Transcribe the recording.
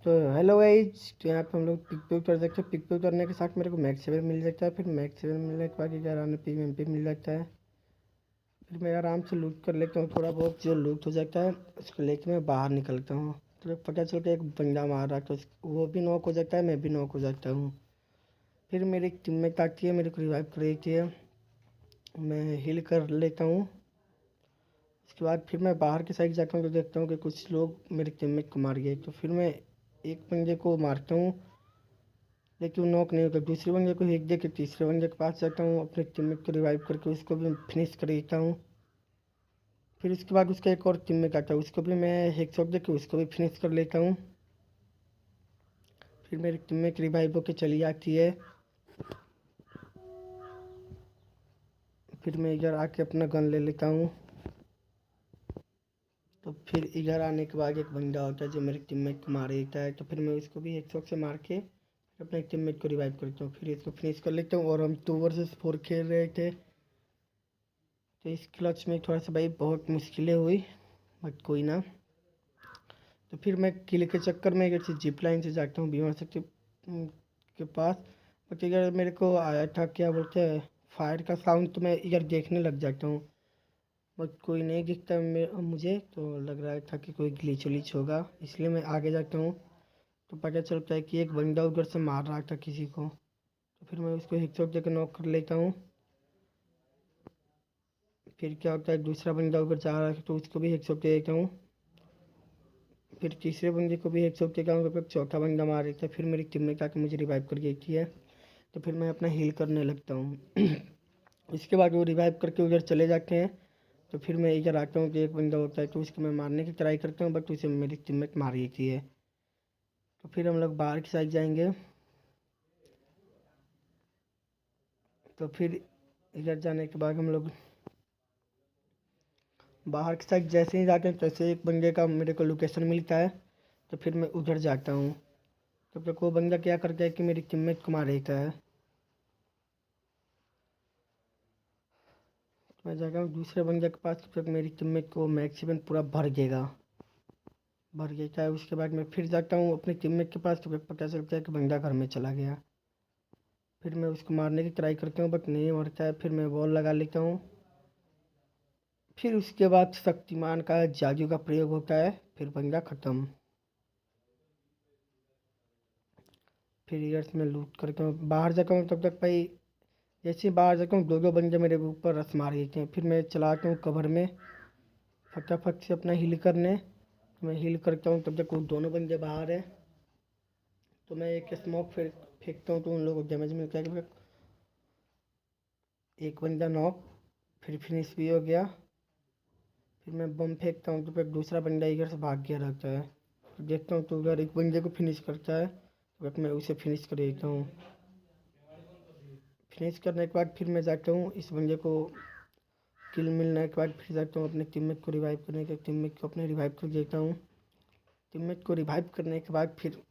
तो hello guys, तो यहाँ पे हम लोग पिक पे उतर सकते हैं। पिक पे उतरने के साथ मेरे को मैक्स 7 मिल जाता है। फिर मैक्स 7 मिलने के बाद 11 पी मिल जाता है। फिर मैं आराम से लूट कर लेता हूँ। थोड़ा बहुत जो लूट हो जाता है उसको लेके मैं बाहर निकलता हूँ। तो पता चलता है एक बंदा मार रहा है, तो वो भी नॉक हो जाता है, मैं भी नॉक हो जाता हूँ। फिर मेरी एक टीममेट आती है, मेरे को रिवाइव कर देती है। मैं हील कर लेता हूँ। उसके बाद फिर मैं बाहर की साइड जाता हूँ तो देखता हूँ कि कुछ लोग मेरे टीममेट को मार गए। तो फिर मैं एक बंदे को मारता हूँ, लेकिन वो नॉक नहीं होता। दूसरे बंदे को हिट दे के तीसरे बंदे के पास जाता हूँ, अपने टीममेट को रिवाइव करके उसको भी फिनिश कर देता हूँ। फिर उसके बाद उसका एक और टीममेट आता है, उसको भी मैं हेड शॉट दे के उसको भी फिनिश कर लेता हूँ। फिर मेरी टीममेट रिवाइव होकर चली जाती है। फिर मैं इधर आके अपना गन ले लेता हूँ। तो फिर इधर आने के बाद एक बंदा होता है जो मेरे टीममेट को मार देता है। तो फिर मैं उसको भी हेड शॉट से मार के अपने टीममेट को रिवाइव करता हूँ, फिर इसको फिनिश कर लेता हूँ। और हम 2 वर्सेस 4 खेल रहे थे। तो इस क्लच में थोड़ा सा भाई बहुत मुश्किलें हुई, बट कोई ना। तो फिर मैं किले के चक्कर में इधर से जिप लाइन से जाता हूँ भीमा शक्ति के पास। बट इधर मेरे को आया था क्या बोलते हैं फायर का साउंड, तो मैं इधर देखने लग जाता हूँ। बट कोई नहीं दिखता मुझे, तो लग रहा था कि कोई ग्लिच उलिच होगा, इसलिए मैं आगे जाता हूँ। तो पता चलता है कि एक बंदा उधर से मार रहा था किसी को। तो फिर मैं उसको हेडशॉट देकर नॉक कर लेता हूँ। फिर क्या होता है, दूसरा बंदा उधर जा रहा है तो उसको भी हेडशॉट दे देता हूँ। फिर तीसरे बंदे को भी हेडशॉट देता हूँ, तो फिर चौथा बंदा मार देता है। फिर मेरी टीममेट आके मुझे रिवाइव कर देती है। तो फिर मैं अपना हील करने लगता हूँ। इसके बाद वो रिवाइव करके उधर चले जाते हैं। तो फिर मैं इधर आता हूँ कि एक बंदा होता है, तो उसको मैं मारने की ट्राई करता हूँ, बट उसे मेरी टीममेट मार देती है। तो फिर हम लोग बाहर की साइड जाएंगे। तो फिर इधर जाने के बाद हम लोग बाहर की साइड जैसे ही जाते हैं तैसे एक बंदे का मेरे को लोकेशन मिलता है। तो फिर मैं उधर जाता हूँ। तब तक वो बंदा क्या करता है कि मेरी टीममेट को मार देता है। तो मैं जाता हूँ दूसरे बंदे के पास, तब तक मेरी टीममेट को मैक्सिमम पूरा भर देता है। उसके बाद मैं फिर जाता हूँ अपने टीममेट के पास, तो फिर पता चलता है कि बंदा घर में चला गया। फिर मैं उसको मारने की ट्राई करता हूँ, बट नहीं मरता है। फिर मैं वॉल लगा लेता हूँ। फिर उसके बाद शक्तिमान का जादू का प्रयोग होता है, फिर बंदा ख़त्म। फिर इधर से मैं लूट करके मैं बाहर जाता हूँ। तब तक भाई जैसे ही बाहर जाता हूँ दो दो बंदे मेरे ऊपर रस मार देते हैं। फिर मैं चलाता हूँ कवर में फटाफट से अपना हील करने। मैं हील करता हूँ, तब तक वो दोनों बंदे बाहर हैं। तो मैं एक स्मोक फिर फेंकता हूँ, तो उन लोगों को डैमेज मिलता है। एक बंदा नॉक, फिर फिनिश भी हो गया। फिर मैं बम फेंकता हूँ, तो फिर दूसरा बंदा इधर से भाग गया रहता है। तो देखता हूँ तो उधर एक बंदे को फिनिश करता है, तो फिर मैं उसे फिनिश कर देता हूँ। फिनिश करने के बाद फिर मैं जाता हूँ इस बंदे को किल मिलने के बाद फिर जाता हूँ अपने टीममेट को रिवाइव करने के। टीममेट को अपने रिवाइव कर देता हूँ। टीममेट को रिवाइव करने के बाद फिर